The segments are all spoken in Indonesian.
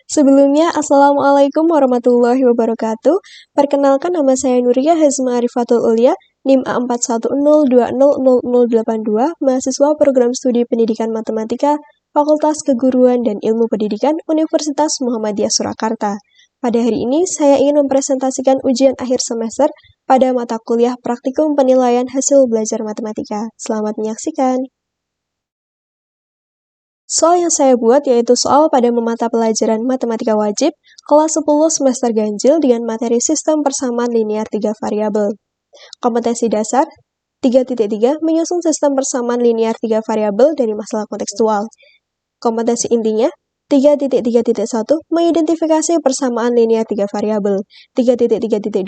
Sebelumnya, Assalamualaikum warahmatullahi wabarakatuh. Perkenalkan, nama saya Nuria Hazma Arifatul Ulia, NIM A4102000082, mahasiswa program studi pendidikan matematika, Fakultas Keguruan dan Ilmu Pendidikan, Universitas Muhammadiyah Surakarta. Pada hari ini, saya ingin mempresentasikan ujian akhir semester pada mata kuliah Praktikum Penilaian Hasil Belajar Matematika. Selamat menyaksikan. Soal yang saya buat yaitu soal pada mata pelajaran matematika wajib kelas 10 semester ganjil dengan materi sistem persamaan linear 3 variabel. Kompetensi dasar 3.3 menyusun sistem persamaan linear 3 variabel dari masalah kontekstual. Kompetensi intinya 3.3.1 mengidentifikasi persamaan linear 3 variabel. 3.3.2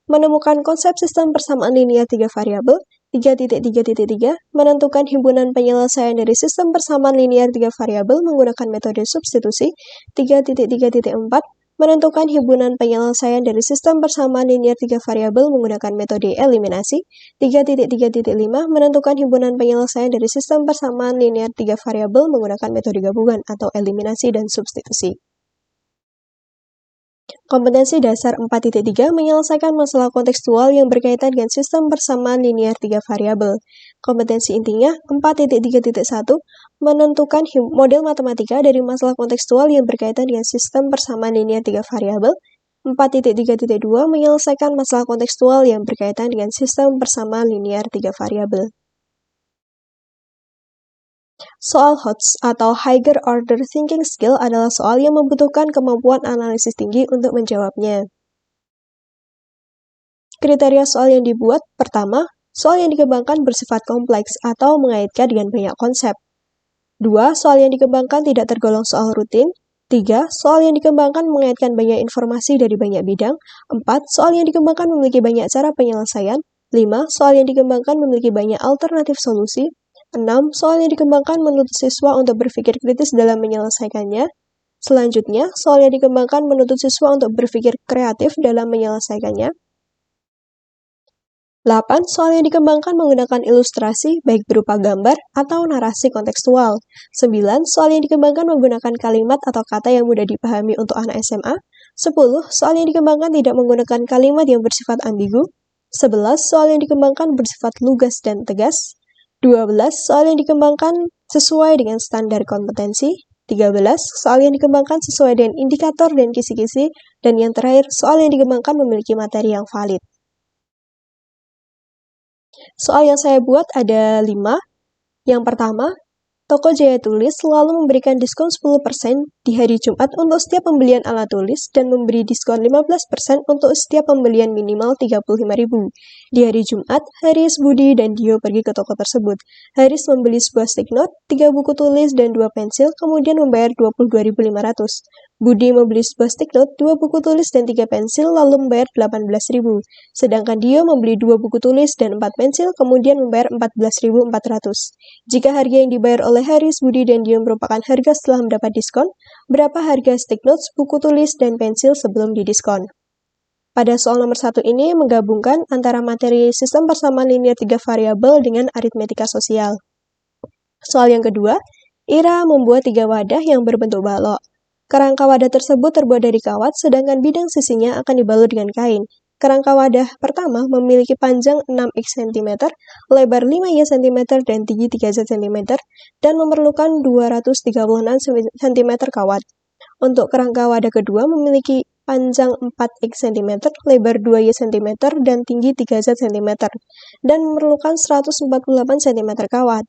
menemukan konsep sistem persamaan linear 3 variabel. 3.3.3 menentukan himpunan penyelesaian dari sistem persamaan linear 3 variabel menggunakan metode substitusi. 3.3.4 menentukan himpunan penyelesaian dari sistem persamaan linear 3 variabel menggunakan metode eliminasi. 3.3.5 menentukan himpunan penyelesaian dari sistem persamaan linear 3 variabel menggunakan metode gabungan atau eliminasi dan substitusi. Kompetensi dasar 4.3 menyelesaikan masalah kontekstual yang berkaitan dengan sistem persamaan linear 3 variabel. Kompetensi intinya 4.3.1 menentukan model matematika dari masalah kontekstual yang berkaitan dengan sistem persamaan linear 3 variabel. 4.3.2 menyelesaikan masalah kontekstual yang berkaitan dengan sistem persamaan linear 3 variabel. Soal HOTS atau Higher Order Thinking Skill adalah soal yang membutuhkan kemampuan analisis tinggi untuk menjawabnya. Kriteria soal yang dibuat, pertama, soal yang dikembangkan bersifat kompleks atau mengaitkan dengan banyak konsep. 2. Soal yang dikembangkan tidak tergolong soal rutin. 3. Soal yang dikembangkan mengaitkan banyak informasi dari banyak bidang. 4. Soal yang dikembangkan memiliki banyak cara penyelesaian. 5. Soal yang dikembangkan memiliki banyak alternatif solusi. 6. Soal yang dikembangkan menuntut siswa untuk berpikir kritis dalam menyelesaikannya. Selanjutnya, soal yang dikembangkan menuntut siswa untuk berpikir kreatif dalam menyelesaikannya. 8. Soal yang dikembangkan menggunakan ilustrasi, baik berupa gambar atau narasi kontekstual. 9. Soal yang dikembangkan menggunakan kalimat atau kata yang mudah dipahami untuk anak SMA. 10. Soal yang dikembangkan tidak menggunakan kalimat yang bersifat ambigu. 11. Soal yang dikembangkan bersifat lugas dan tegas. 12. Soal yang dikembangkan sesuai dengan standar kompetensi. 13. Soal yang dikembangkan sesuai dengan indikator dan kisi-kisi. Dan yang terakhir, soal yang dikembangkan memiliki materi yang valid. Soal yang saya buat ada 5. Yang pertama, toko Jaya Tulis selalu memberikan diskon 10% di hari Jumat untuk setiap pembelian alat tulis dan memberi diskon 15% untuk setiap pembelian minimal 35.000. Di hari Jumat, Haris, Budi, dan Dio pergi ke toko tersebut. Haris membeli sebuah stick note, 3 buku tulis, dan 2 pensil, kemudian membayar 22.500. Budi membeli sebuah stick note, 2 buku tulis, dan 3 pensil, lalu membayar 18.000. Sedangkan Dio membeli 2 buku tulis dan 4 pensil, kemudian membayar 14.400. Jika harga yang dibayar oleh Haris, Budi, dan Dio merupakan harga setelah mendapat diskon, berapa harga stick notes, buku tulis, dan pensil sebelum didiskon? Pada soal nomor 1 ini menggabungkan antara materi sistem persamaan linear 3 variabel dengan aritmetika sosial. Soal yang kedua, Ira membuat 3 wadah yang berbentuk balok. Kerangka wadah tersebut terbuat dari kawat, sedangkan bidang sisinya akan dibalut dengan kain. Kerangka wadah pertama memiliki panjang 6x cm, lebar 5y cm, dan tinggi 3z cm, dan memerlukan 236 cm kawat. Untuk kerangka wadah kedua memiliki panjang 4x cm, lebar 2y cm, dan tinggi 3z cm, dan memerlukan 148 cm kawat.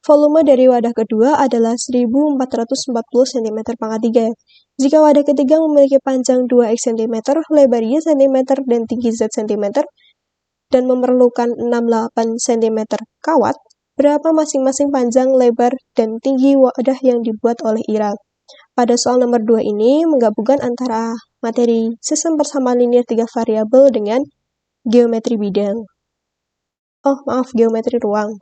Volume dari wadah kedua adalah 1440 cm/3. Jika wadah ketiga memiliki panjang 2x cm, lebar y cm, dan tinggi z cm, dan memerlukan 68 cm kawat, berapa masing-masing panjang, lebar, dan tinggi wadah yang dibuat oleh Ira? Pada soal nomor 2 ini menggabungkan antara materi sistem persamaan linear 3 variabel dengan geometri bidang. Geometri ruang.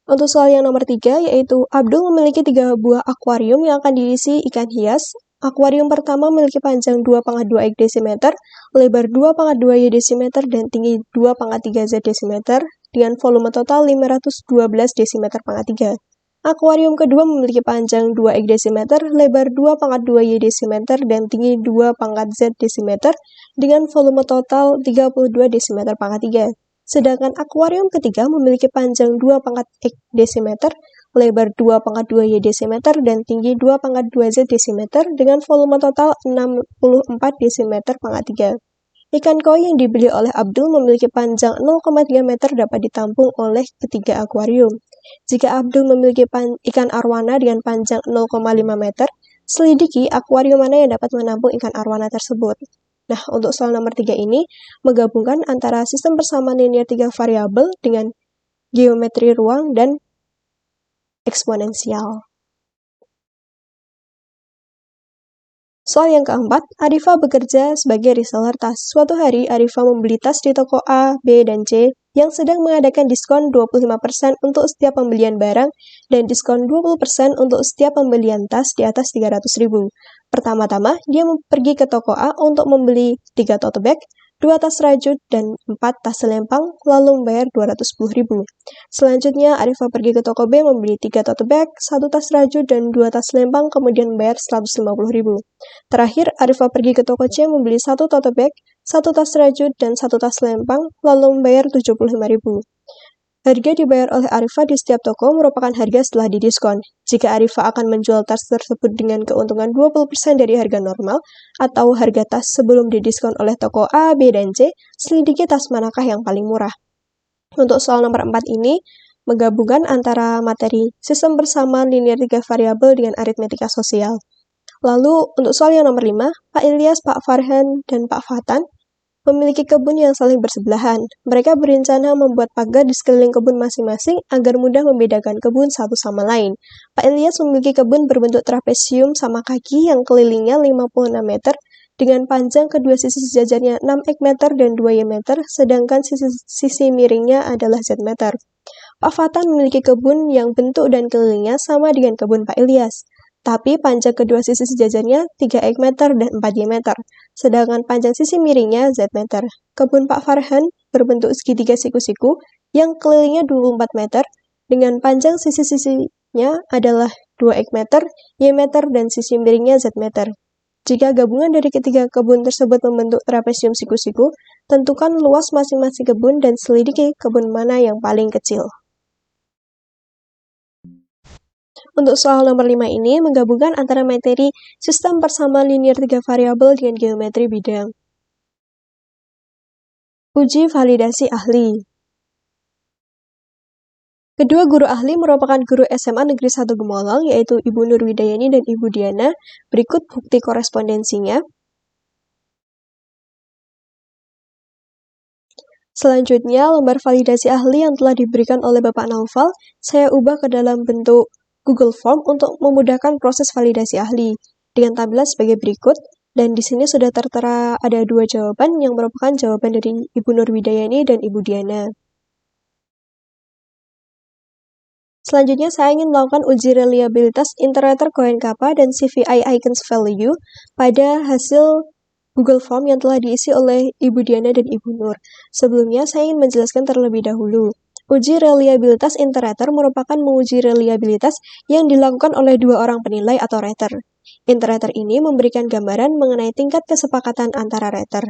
Untuk soal yang nomor 3, yaitu Abdul memiliki 3 buah akuarium yang akan diisi ikan hias. Akuarium pertama memiliki panjang 2,2 desimeter, lebar 2,2 desimeter, dan tinggi 2,3 desimeter, dengan volume total 512 desimeter/3. Akuarium kedua memiliki panjang 2 X desimeter, lebar 2,2 Y desimeter, dan tinggi 2 pangkat Z desimeter dengan volume total 32 desimeter pangkat 3. Sedangkan akuarium ketiga memiliki panjang 2 pangkat X desimeter, lebar 2 pangkat 2 Y desimeter, dan tinggi 2 pangkat 2 Z desimeter dengan volume total 64 desimeter pangkat 3. Ikan koi yang dibeli oleh Abdul memiliki panjang 0,3 meter dapat ditampung oleh ketiga akuarium. Jika Abdul memiliki ikan arwana dengan panjang 0,5 meter, selidiki akuarium mana yang dapat menampung ikan arwana tersebut. Nah, untuk soal nomor 3 ini, menggabungkan antara sistem persamaan linear 3 variabel dengan geometri ruang dan eksponensial. Soal yang keempat, Arifah bekerja sebagai reseller tas. Suatu hari, Arifah membeli tas di toko A, B, dan C yang sedang mengadakan diskon 25% untuk setiap pembelian barang dan diskon 20% untuk setiap pembelian tas di atas 300.000. Pertama-tama, dia pergi ke toko A untuk membeli 3 tote bag, 2 tas rajut, dan 4 tas selempang, lalu membayar 210.000. Selanjutnya, Arifah pergi ke toko B membeli 3 tote bag, 1 tas rajut, dan 2 tas selempang, kemudian membayar 150.000. Terakhir, Arifah pergi ke toko C membeli 1 tote bag, 1 tas rajut, dan 1 tas selempang, lalu membayar 75.000. Harga dibayar oleh Arifah di setiap toko merupakan harga setelah didiskon. Jika Arifah akan menjual tas tersebut dengan keuntungan 20% dari harga normal, atau harga tas sebelum didiskon oleh toko A, B, dan C, selidiki tas manakah yang paling murah. Untuk soal nomor 4 ini, menggabungkan antara materi sistem persamaan linear 3 variabel dengan aritmetika sosial. Lalu, untuk soal yang nomor 5, Pak Ilyas, Pak Farhan, dan Pak Fatan memiliki kebun yang saling bersebelahan. Mereka berencana membuat pagar di sekeliling kebun masing-masing agar mudah membedakan kebun satu sama lain. Pak Ilyas memiliki kebun berbentuk trapesium sama kaki yang kelilingnya 56 meter dengan panjang kedua sisi sejajarnya 6 X meter dan 2 Y meter, sedangkan sisi miringnya adalah Z meter. Pak Fatan memiliki kebun yang bentuk dan kelilingnya sama dengan kebun Pak Ilyas, tapi panjang kedua sisi sejajarnya 3 X meter dan 4 Y meter, sedangkan panjang sisi miringnya Z meter. Kebun Pak Farhan berbentuk segitiga siku-siku yang kelilingnya 24 meter, dengan panjang sisi-sisinya adalah 2 X meter, Y meter, dan sisi miringnya Z meter. Jika gabungan dari ketiga kebun tersebut membentuk trapesium siku-siku, tentukan luas masing-masing kebun dan selidiki kebun mana yang paling kecil. Untuk soal nomor 5 ini, menggabungkan antara materi sistem persamaan linear 3 variabel dengan geometri bidang. Uji validasi ahli. Kedua guru ahli merupakan guru SMA Negeri 1 Gemolong, yaitu Ibu Nur Widayani dan Ibu Diana. Berikut bukti korespondensinya. Selanjutnya, lembar validasi ahli yang telah diberikan oleh Bapak Naufal, saya ubah ke dalam bentuk Google Form untuk memudahkan proses validasi ahli, dengan tampilan sebagai berikut, dan di sini sudah tertera ada 2 jawaban yang merupakan jawaban dari Ibu Nur Widayani dan Ibu Diana. Selanjutnya, saya ingin melakukan uji reliabilitas Iterator Cohen Kappa dan CVI Icons Value pada hasil Google Form yang telah diisi oleh Ibu Diana dan Ibu Nur. Sebelumnya, saya ingin menjelaskan terlebih dahulu. Uji reliabilitas Iterator merupakan menguji reliabilitas yang dilakukan oleh 2 orang penilai atau rater. Iterator ini memberikan gambaran mengenai tingkat kesepakatan antara rater.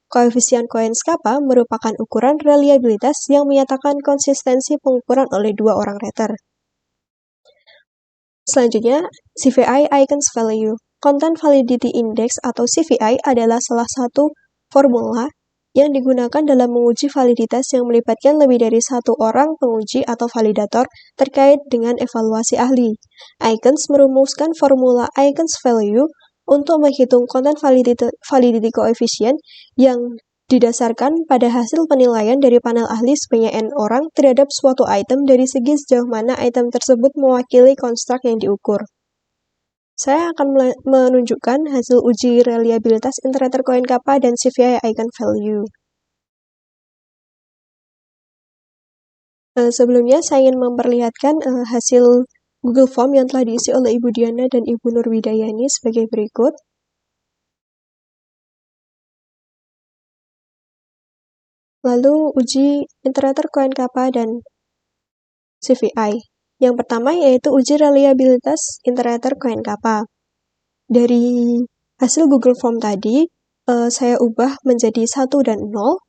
Koefisien Cohen-Kappa merupakan ukuran reliabilitas yang menyatakan konsistensi pengukuran oleh 2 orang rater. Selanjutnya, CVI Icons Value. Content Validity Index atau CVI adalah salah satu formula yang digunakan dalam menguji validitas yang melibatkan lebih dari 1 orang penguji atau validator terkait dengan evaluasi ahli. Icons merumuskan formula Icons Value untuk menghitung content validity coefficient yang didasarkan pada hasil penilaian dari panel ahli sebanyak N orang terhadap suatu item dari segi sejauh mana item tersebut mewakili konstruk yang diukur. Saya akan menunjukkan hasil uji reliabilitas Iterator Cohen Kappa dan CVI Icon Value. Sebelumnya, saya ingin memperlihatkan hasil Google Form yang telah diisi oleh Ibu Diana dan Ibu Nur Widayani sebagai berikut. Lalu, uji Iterator Cohen Kappa dan CVI. Yang pertama yaitu uji reliabilitas iterator Coin Kappa. Dari hasil Google Form tadi, saya ubah menjadi 1 dan 0,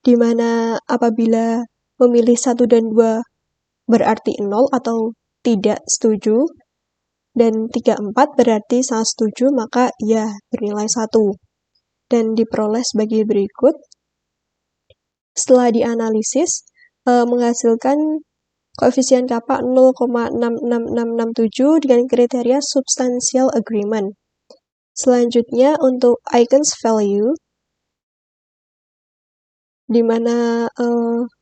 di mana apabila memilih 1 dan 2 berarti 0 atau tidak setuju, dan 3, 4 berarti sangat setuju, maka ya bernilai 1. Dan diperoleh sebagai berikut. Setelah dianalisis, menghasilkan koefisien kappa 0,66667 dengan kriteria substantial agreement. Selanjutnya untuk icons value, di mana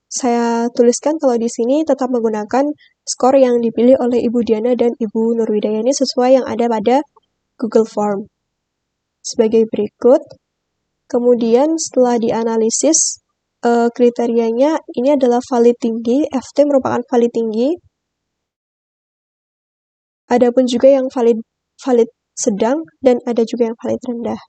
saya tuliskan kalau di sini tetap menggunakan skor yang dipilih oleh Ibu Diana dan Ibu Nurwidayani sesuai yang ada pada Google Form. Sebagai berikut, kemudian setelah dianalisis, kriterianya ini adalah valid tinggi, FT merupakan valid tinggi. Adapun juga yang valid sedang dan ada juga yang valid rendah.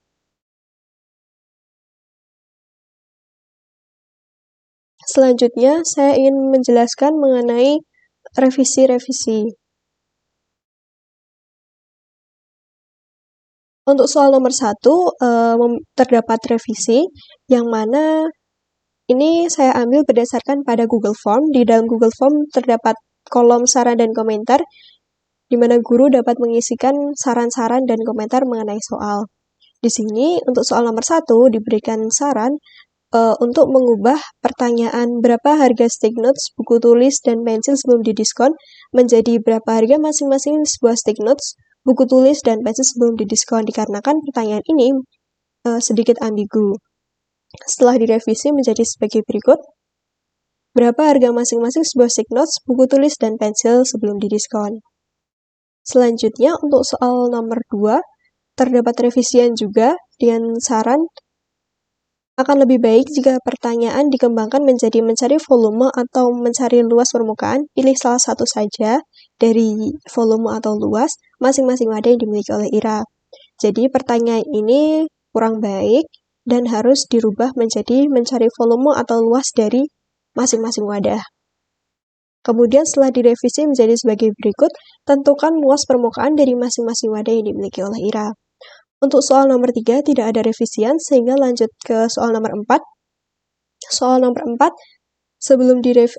Selanjutnya, saya ingin menjelaskan mengenai revisi-revisi. Untuk soal nomor 1, terdapat revisi yang mana ini saya ambil berdasarkan pada Google Form. Di dalam Google Form terdapat kolom saran dan komentar, di mana guru dapat mengisikan saran-saran dan komentar mengenai soal. Di sini, untuk soal nomor 1, diberikan saran untuk mengubah pertanyaan berapa harga stick notes, buku tulis, dan pensil sebelum didiskon menjadi berapa harga masing-masing sebuah stick notes, buku tulis, dan pensil sebelum didiskon, dikarenakan pertanyaan ini sedikit ambigu. Setelah direvisi menjadi sebagai berikut. Berapa harga masing-masing sebuah stick notes, buku tulis, dan pensil sebelum didiskon? Selanjutnya, untuk soal nomor 2, terdapat revisian juga dengan saran akan lebih baik jika pertanyaan dikembangkan menjadi mencari volume atau mencari luas permukaan. Pilih salah satu saja dari volume atau luas masing-masing wadah yang dimiliki oleh IRA. Jadi pertanyaan ini kurang baik dan harus dirubah menjadi mencari volume atau luas dari masing-masing wadah. Kemudian setelah direvisi menjadi sebagai berikut, tentukan luas permukaan dari masing-masing wadah yang dimiliki oleh IRA. Untuk soal nomor 3 tidak ada revisian, sehingga lanjut ke soal nomor 4. Soal nomor 4,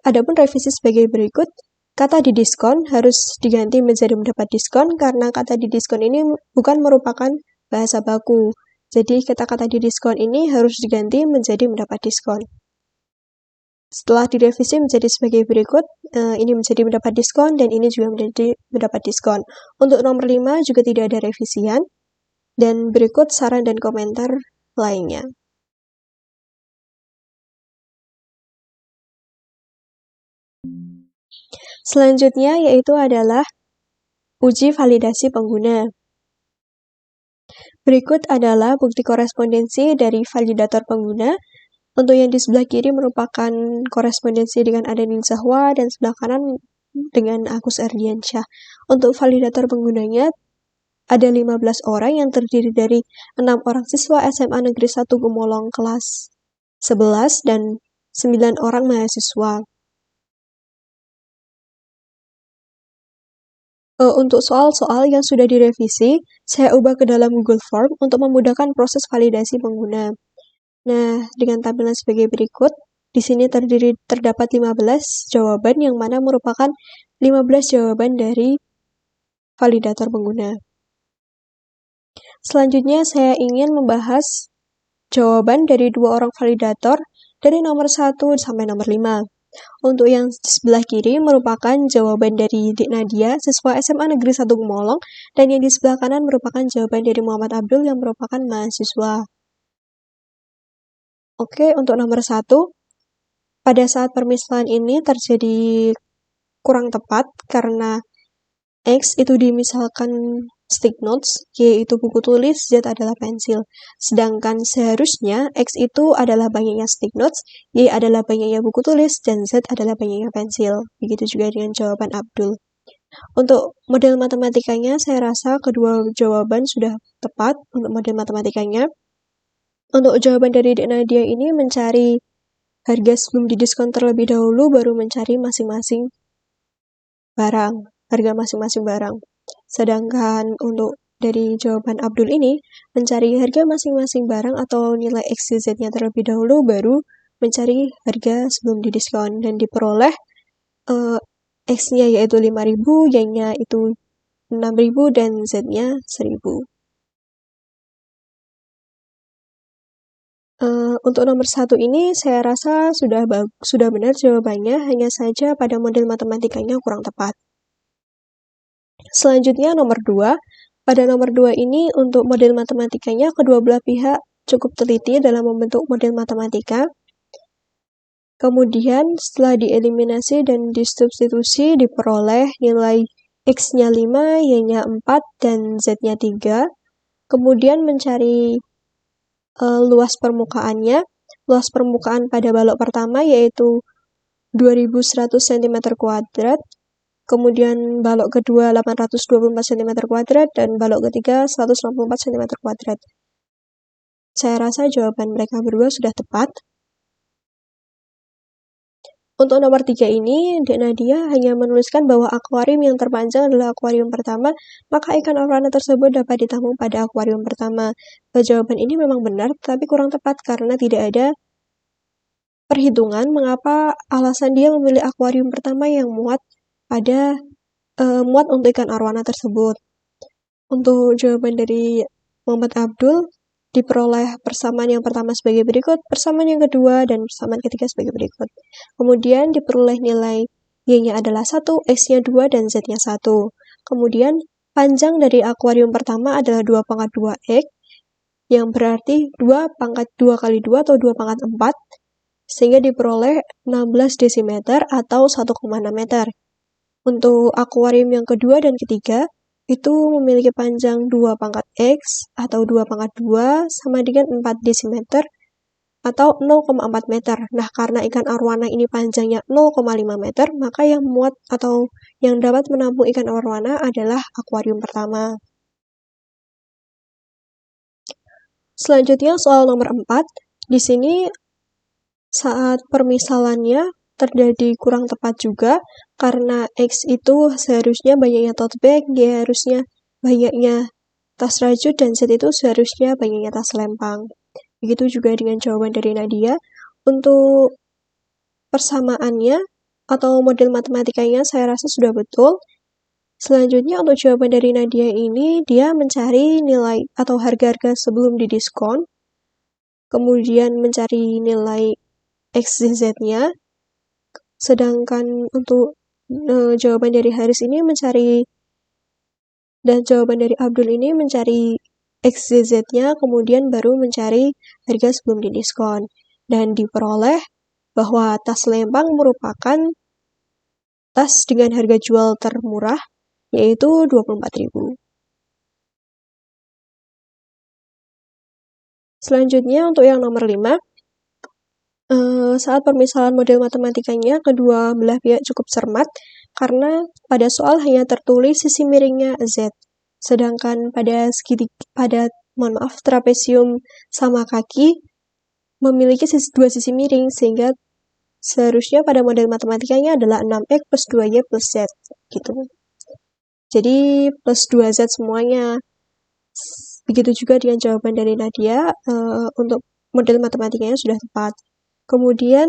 adapun revisi sebagai berikut, kata didiskon harus diganti menjadi mendapat diskon, karena kata didiskon ini bukan merupakan bahasa baku. Jadi kata-kata didiskon ini harus diganti menjadi mendapat diskon. Setelah direvisi menjadi sebagai berikut, ini menjadi mendapat diskon, dan ini juga menjadi mendapat diskon. Untuk nomor 5 juga tidak ada revisian. Dan berikut saran dan komentar lainnya. Selanjutnya yaitu adalah uji validasi pengguna. Berikut adalah bukti korespondensi dari validator pengguna. Untuk yang di sebelah kiri merupakan korespondensi dengan Adenin Zahwa dan sebelah kanan dengan Agus Ardiansyah. Untuk validator penggunanya ada 15 orang yang terdiri dari 6 orang siswa SMA Negeri 1 Gemolong kelas 11 dan 9 orang mahasiswa. Untuk soal-soal yang sudah direvisi, saya ubah ke dalam Google Form untuk memudahkan proses validasi pengguna. Nah, dengan tampilan sebagai berikut, di sini terdapat 15 jawaban yang mana merupakan 15 jawaban dari validator pengguna. Selanjutnya, saya ingin membahas jawaban dari 2 orang validator dari nomor 1 sampai nomor 5. Untuk yang sebelah kiri merupakan jawaban dari Dik Nadia, siswa SMA Negeri 1 Gemolong, dan yang di sebelah kanan merupakan jawaban dari Muhammad Abdul yang merupakan mahasiswa. Oke, untuk nomor 1, pada saat permisalan ini terjadi kurang tepat karena X itu dimisalkan stick notes, Y itu buku tulis, Z adalah pensil. Sedangkan seharusnya X itu adalah banyaknya stick notes, Y adalah banyaknya buku tulis, dan Z adalah banyaknya pensil. Begitu juga dengan jawaban Abdul. Untuk model matematikanya, saya rasa kedua jawaban sudah tepat untuk model matematikanya. Untuk jawaban dari Dik Nadia ini mencari harga sebelum didiskon terlebih dahulu, baru mencari masing-masing barang, harga masing-masing barang. Sedangkan untuk dari jawaban Abdul ini, mencari harga masing-masing barang atau nilai X, Y, Z-nya terlebih dahulu, baru mencari harga sebelum didiskon, dan diperoleh X-nya yaitu 5.000, Y-nya itu 6.000, dan Z-nya 1.000. Untuk nomor 1 ini saya rasa sudah benar jawabannya, hanya saja pada model matematikanya kurang tepat. Selanjutnya nomor 2. Pada nomor 2 ini untuk model matematikanya kedua belah pihak cukup teliti dalam membentuk model matematika. Kemudian setelah dieliminasi dan disubstitusi diperoleh nilai X-nya 5, Y-nya 4, dan Z-nya 3. Kemudian mencari luas permukaannya. Luas permukaan pada balok pertama yaitu 2100 cm², kemudian balok kedua 824 cm², dan balok ketiga 164 cm². Saya rasa jawaban mereka berdua sudah tepat. Untuk nomor 3 ini, Dek Nadia hanya menuliskan bahwa akuarium yang terpanjang adalah akuarium pertama, maka ikan arowana tersebut dapat ditampung pada akuarium pertama. Jawaban ini memang benar, tapi kurang tepat karena tidak ada perhitungan mengapa alasan dia memilih akuarium pertama yang muat untuk ikan arowana tersebut. Untuk jawaban dari Muhammad Abdul, diperoleh persamaan yang pertama sebagai berikut, persamaan yang kedua, dan persamaan ketiga sebagai berikut. Kemudian diperoleh nilai Y-nya adalah 1, X-nya 2, dan Z-nya 1. Kemudian panjang dari akuarium pertama adalah 2 pangkat 2X, yang berarti 2 pangkat 2 kali 2 atau 2 pangkat 4, sehingga diperoleh 16 desimeter atau 1,6 meter. Untuk akuarium yang kedua dan ketiga, itu memiliki panjang 2 pangkat X atau 2 pangkat 2 sama dengan 4 desimeter atau 0,4 meter. Nah, karena ikan arowana ini panjangnya 0,5 meter, maka yang muat atau yang dapat menampung ikan arowana adalah akuarium pertama. Selanjutnya soal nomor 4. Di sini saat permisalannya terjadi kurang tepat juga, karena X itu seharusnya banyaknya tote bag, dia harusnya banyaknya tas rajut, dan Z itu seharusnya banyaknya tas lempang. Begitu juga dengan jawaban dari Nadia. Untuk persamaannya atau model matematikanya saya rasa sudah betul. Selanjutnya untuk jawaban dari Nadia ini, dia mencari nilai atau harga-harga sebelum didiskon, kemudian mencari nilai X, Z-nya. Sedangkan untuk jawaban dari Haris ini dan jawaban dari Abdul ini mencari X, Z-nya, kemudian baru mencari harga sebelum didiskon. Dan diperoleh bahwa tas lempang merupakan tas dengan harga jual termurah, yaitu 24.000. Selanjutnya untuk yang nomor 5, saat permisalan model matematikanya kedua belah pihak cukup cermat karena pada soal hanya tertulis sisi miringnya Z, sedangkan pada trapesium sama kaki memiliki dua sisi miring, sehingga seharusnya pada model matematikanya adalah 6X plus 2Y plus Z gitu. Jadi plus 2Z semuanya. Begitu juga dengan jawaban dari Nadia, untuk model matematikanya sudah tepat. Kemudian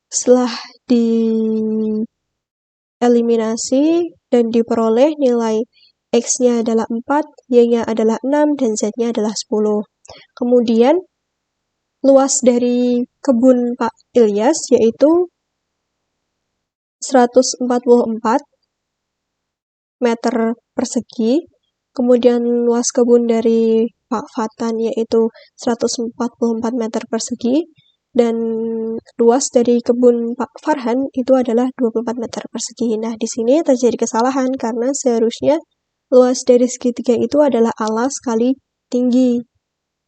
setelah dieliminasi dan diperoleh nilai X-nya adalah 4, Y-nya adalah 6, dan Z-nya adalah 10. Kemudian luas dari kebun Pak Ilyas yaitu 144 meter persegi. Kemudian luas kebun dari Pak Fatan yaitu 144 meter persegi. Dan luas dari kebun Pak Farhan itu adalah 24 meter persegi. Nah, di sini terjadi kesalahan karena seharusnya luas dari segitiga itu adalah alas kali tinggi.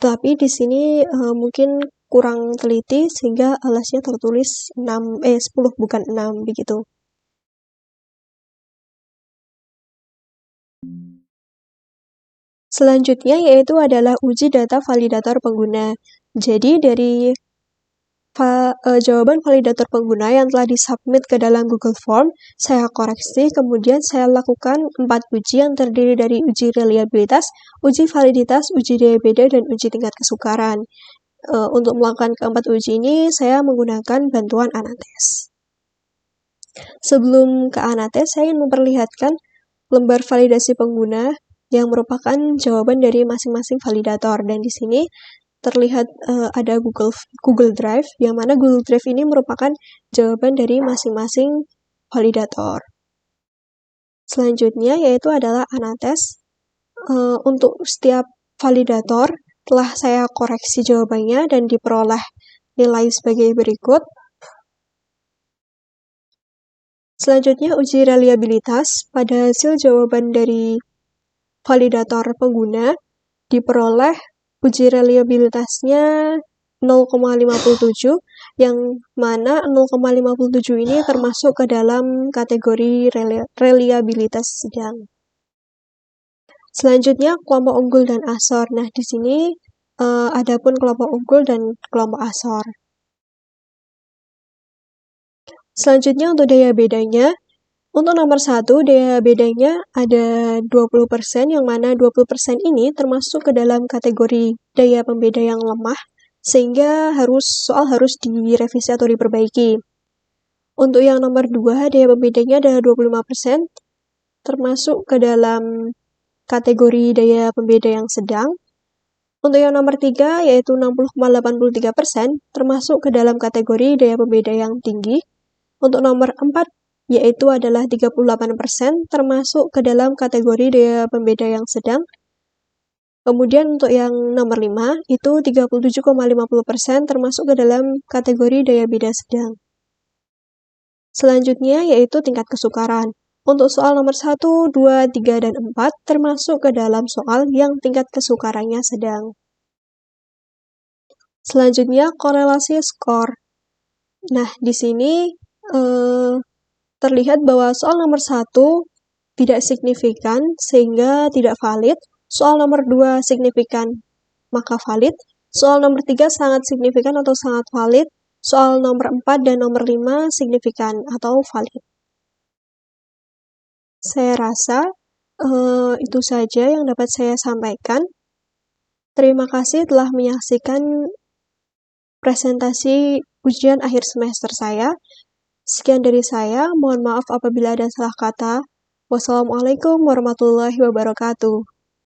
Tapi di sini mungkin kurang teliti sehingga alasnya tertulis 10 bukan 6 begitu. Selanjutnya yaitu adalah uji data validator pengguna. Jadi dari jawaban validator pengguna yang telah disubmit ke dalam Google Form, saya koreksi, kemudian saya lakukan 4 uji yang terdiri dari uji reliabilitas, uji validitas, uji daya beda, dan uji tingkat kesukaran. Untuk melakukan keempat uji ini, saya menggunakan bantuan Anates. Sebelum ke Anates, saya ingin memperlihatkan lembar validasi pengguna yang merupakan jawaban dari masing-masing validator. Dan di sini terlihat ada Google Drive, yang mana Google Drive ini merupakan jawaban dari masing-masing validator. Selanjutnya yaitu adalah Anates. Untuk setiap validator telah saya koreksi jawabannya dan diperoleh nilai sebagai berikut. Selanjutnya uji reliabilitas. Pada hasil jawaban dari validator pengguna diperoleh uji reliabilitasnya 0,57, yang mana 0,57 ini termasuk ke dalam kategori reliabilitas sedang. Selanjutnya kelompok unggul dan asor. Nah, di sini adapun kelompok unggul dan kelompok asor. Selanjutnya untuk daya bedanya. Untuk nomor 1, daya bedanya ada 20%, yang mana 20% ini termasuk ke dalam kategori daya pembeda yang lemah, sehingga soal harus direvisi atau diperbaiki. Untuk yang nomor 2, daya pembedanya ada 25%, termasuk ke dalam kategori daya pembeda yang sedang. Untuk yang nomor 3, yaitu 60,83%, termasuk ke dalam kategori daya pembeda yang tinggi. Untuk nomor 4, yaitu adalah 38%, termasuk ke dalam kategori daya pembeda yang sedang. Kemudian untuk yang nomor 5, itu 37,50%, termasuk ke dalam kategori daya beda sedang. Selanjutnya yaitu tingkat kesukaran. Untuk soal nomor 1, 2, 3, dan 4, termasuk ke dalam soal yang tingkat kesukarannya sedang. Selanjutnya korelasi skor. Nah, di sini terlihat bahwa soal nomor 1 tidak signifikan sehingga tidak valid, soal nomor 2 signifikan maka valid, soal nomor 3 sangat signifikan atau sangat valid, soal nomor 4 dan nomor 5 signifikan atau valid. Saya rasa itu saja yang dapat saya sampaikan. Terima kasih telah menyaksikan presentasi ujian akhir semester saya. Sekian dari saya, mohon maaf apabila ada salah kata. Wassalamualaikum warahmatullahi wabarakatuh.